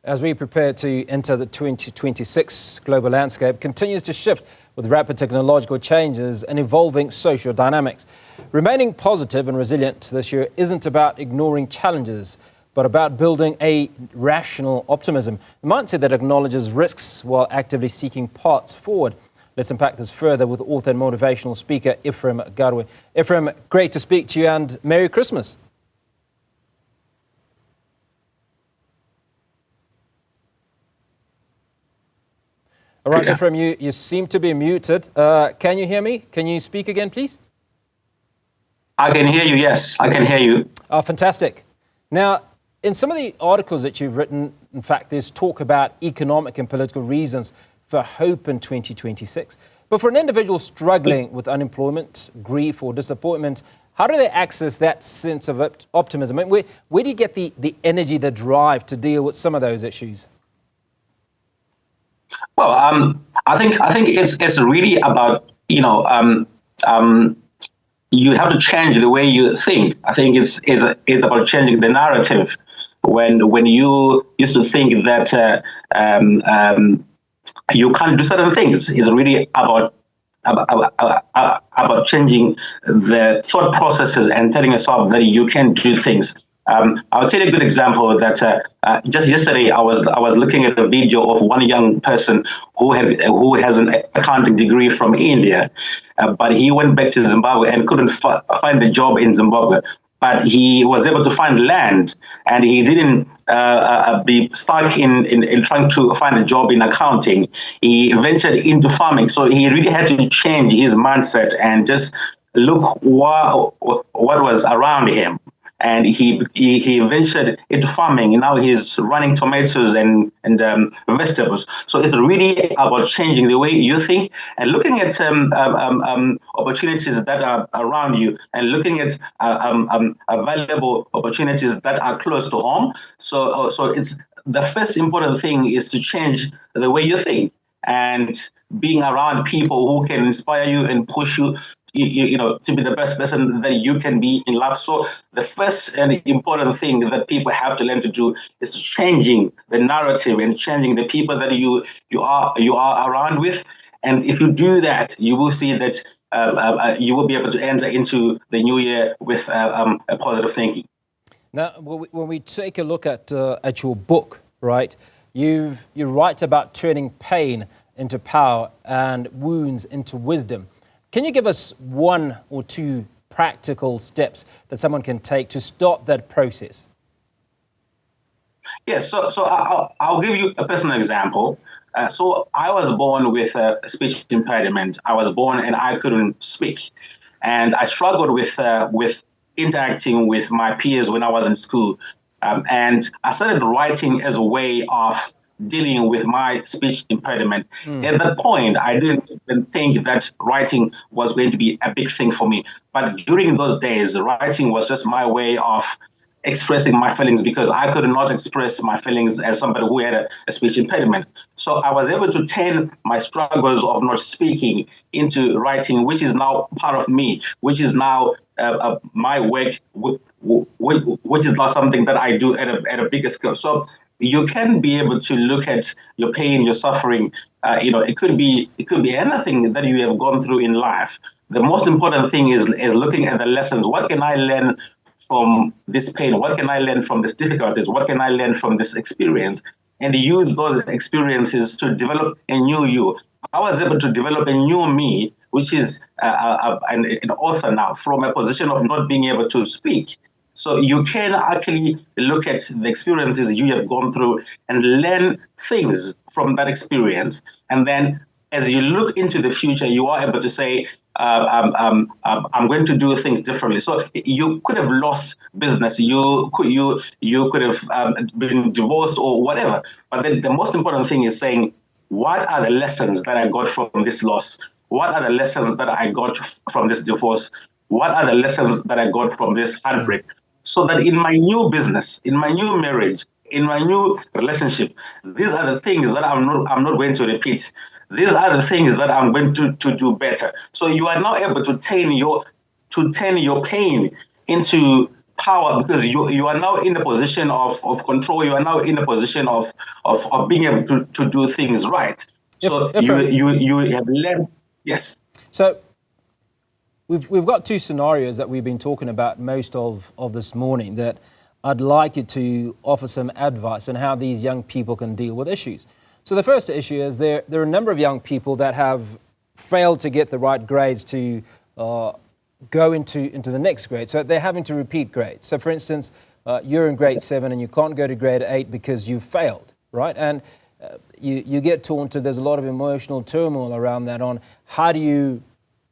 As we prepare to enter the 2026 global landscape continues to shift with rapid technological changes and evolving social dynamics. Remaining positive and resilient this year isn't about ignoring challenges, but about building a rational optimism, a mindset that acknowledges risks while actively seeking paths forward. Let's unpack this further with author and motivational speaker Ephraim Garwe. Ephraim, great to speak to you and Merry Christmas. All right, Ephraim, you seem to be muted. Can you hear me? Can you speak again, please? I can hear you, yes. I can hear you. Oh, fantastic. Now, in some of the articles that you've written, in fact, there's talk about economic and political reasons for hope in 2026. But for an individual struggling with unemployment, grief or disappointment, how do they access that sense of optimism? I mean, where do you get the energy, the drive to deal with some of those issues? Well, I think it's really about, you have to change the way you think. I think it's about changing the narrative. When you used to think that you can't do certain things, it's really about changing the thought processes and telling yourself that you can do things. I'll tell you a good example that just yesterday I was looking at a video of one young person who has an accounting degree from India, but he went back to Zimbabwe and couldn't find a job in Zimbabwe. But he was able to find land, and he didn't be stuck in trying to find a job in accounting. He ventured into farming, so he really had to change his mindset and just look what was around him. And he ventured into farming, and now he's running tomatoes and vegetables. So it's really about changing the way you think and looking at opportunities that are around you and looking at available opportunities that are close to home. So it's the first important thing is to change the way you think and being around people who can inspire you and push you. To be the best person that you can be in life. So the first and important thing that people have to learn to do is changing the narrative and changing the people that you are around with. And if you do that, you will see that you will be able to enter into the new year with a positive thinking. Now, when we take a look at your book, right, you write about turning pain into power and wounds into wisdom. Can you give us one or two practical steps that someone can take to start that process? Yes, so I'll give you a personal example. So I was born with a speech impediment. I was born and I couldn't speak. And I struggled with interacting with my peers when I was in school. And I started writing as a way of dealing with my speech impediment. At that point, I didn't even think that writing was going to be a big thing for me. But during those days, writing was just my way of expressing my feelings because I could not express my feelings as somebody who had a speech impediment. So I was able to turn my struggles of not speaking into writing, which is now part of me, which is now my work, which is now something that I do at a bigger scale. So you can be able to look at your pain, your suffering. It could be anything that you have gone through in life. The most important thing is looking at the lessons. What can I learn from this pain? What can I learn from these difficulties? What can I learn from this experience? And use those experiences to develop a new you. I was able to develop a new me, which is an author now from a position of not being able to speak. So you can actually look at the experiences you have gone through and learn things from that experience. And then as you look into the future, you are able to say, I'm going to do things differently. So you could have lost business. You could have been divorced or whatever. But then the most important thing is saying, what are the lessons that I got from this loss? What are the lessons that I got from this divorce? What are the lessons that I got from this heartbreak? So that in my new business, in my new marriage, in my new relationship, these are the things that I'm not going to repeat. These are the things that I'm going to do better. So you are now able to turn your pain into power, because you are now in a position of control. You are now in a position of being able to do things right. So you have learned. Yes. So we've got two scenarios that we've been talking about most of this morning that I'd like you to offer some advice on how these young people can deal with issues. So the first issue is there are a number of young people that have failed to get the right grades to go into the next grade. So they're having to repeat grades. So for instance, you're in grade 7 and you can't go to grade 8 because you failed, right? And you get taunted. There's a lot of emotional turmoil around that on how do you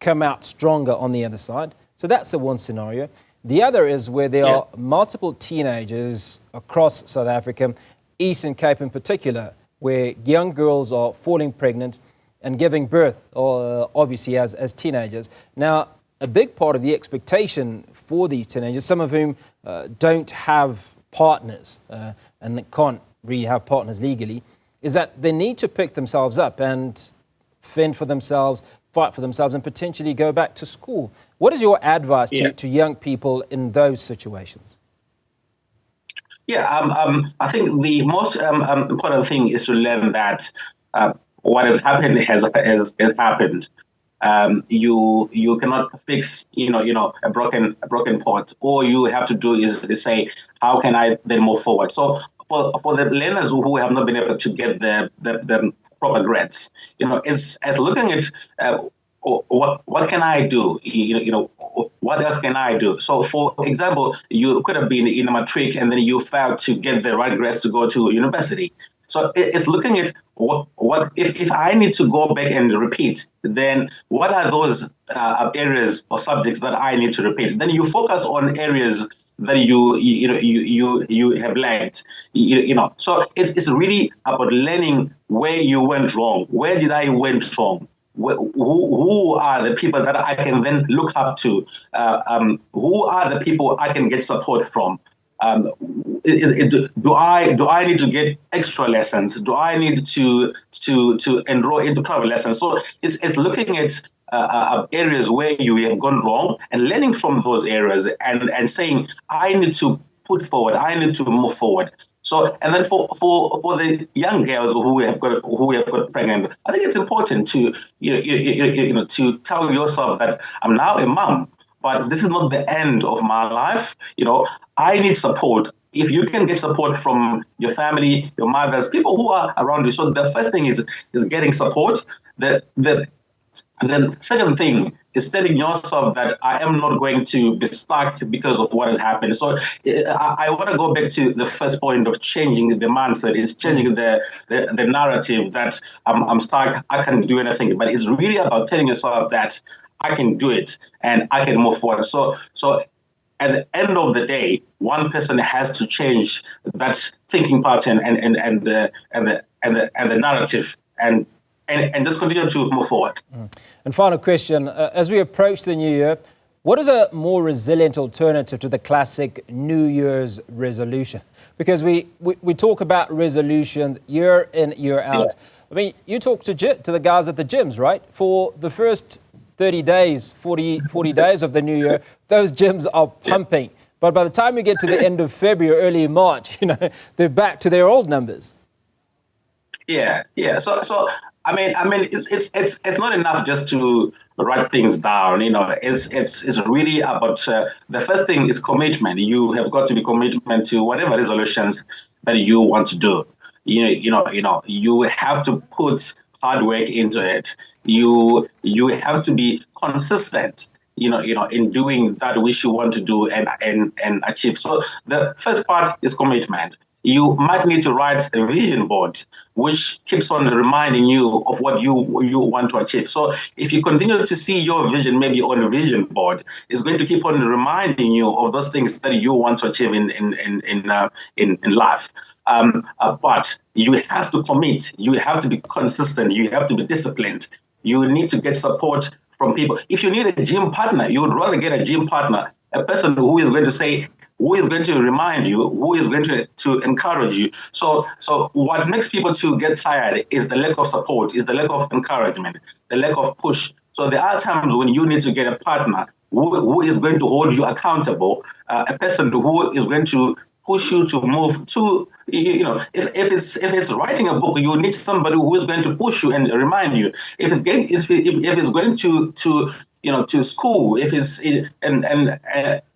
come out stronger on the other side. So that's the one scenario. The other is where there are multiple teenagers across South Africa, Eastern Cape in particular, where young girls are falling pregnant and giving birth, obviously as teenagers. Now, a big part of the expectation for these teenagers, some of whom don't have partners and can't really have partners legally, is that they need to pick themselves up and fend for themselves, fight for themselves, and potentially go back to school. What is your advice to young people in those situations? Yeah, I think the most important thing is to learn that what has happened has happened. You cannot fix a broken pot. All you have to do is say, how can I then move forward? So for the learners who have not been able to get the proper grades, it's as looking at what can I do? What else can I do? So, for example, you could have been in a matric and then you failed to get the right grades to go to university. So it's looking at what if I need to go back and repeat, then what are those areas or subjects that I need to repeat? Then you focus on areas that you have lagged. So it's really about learning where you went wrong. Where did I went wrong? Who are the people that I can then look up to? Who are the people I can get support from? Do I need to get extra lessons? Do I need to enroll into private lessons? So it's looking at areas where you have gone wrong and learning from those areas and saying, I need to put forward, I need to move forward. So, and then for the young girls who have got pregnant, I think it's important to to tell yourself that I'm now a mom, but this is not the end of my life. I need support. If you can get support from your family, your mothers, people who are around you. So the first thing is getting support. And then second thing is telling yourself that I am not going to be stuck because of what has happened. So I want to go back to the first point of changing the mindset. It's changing the narrative that I'm stuck, I can't do anything. But it's really about telling yourself that I can do it and I can move forward. So at the end of the day, one person has to change that thinking pattern and the narrative and just continue to move forward. And final question, as we approach the new year, what is a more resilient alternative to the classic New Year's resolution? Because we talk about resolutions year in, year out. Yeah. I mean, you talk to the guys at the gyms, right? For the first 30 days, 40 days of the new year, those gyms are pumping. Yeah. But by the time you get to the end of February, early March, they're back to their old numbers. Yeah. So I mean, it's not enough just to write things down. It's really about the first thing is commitment. You have got to be commitment to whatever resolutions that you want to do. You have to put hard work into it. You have to be consistent. In doing that which you want to do and achieve. So the first part is commitment. You might need to write a vision board, which keeps on reminding you of what you want to achieve. So if you continue to see your vision maybe on a vision board, it's going to keep on reminding you of those things that you want to achieve in life. But you have to commit. You have to be consistent. You have to be disciplined. You need to get support from people. If you need a gym partner, you would rather get a gym partner, a person who is going to say, who is going to remind you, who is going to encourage you. So what makes people to get tired is the lack of support, is the lack of encouragement, the lack of push. So there are times when you need to get a partner who is going to hold you accountable, a person who is going to push you to move to, if it's writing a book, you need somebody who is going to push you and remind you. If it's going to school, if it's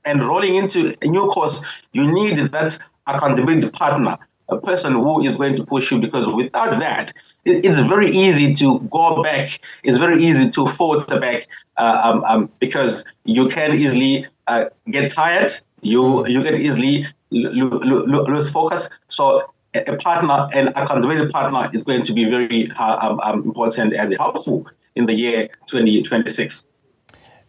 enrolling into a new course, you need that accountability partner, a person who is going to push you, because without that, it's very easy to go back. It's very easy to falter back because you can easily get tired. You can easily lose focus. So a partner, an accountability partner, is going to be very important and helpful in the year 2026.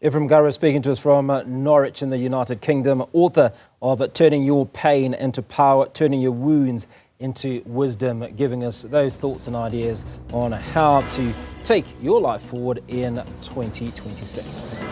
Ephraim Garwe speaking to us from Norwich in the United Kingdom, author of Turning Your Pain into Power, Turning Your Wounds into Wisdom, giving us those thoughts and ideas on how to take your life forward in 2026.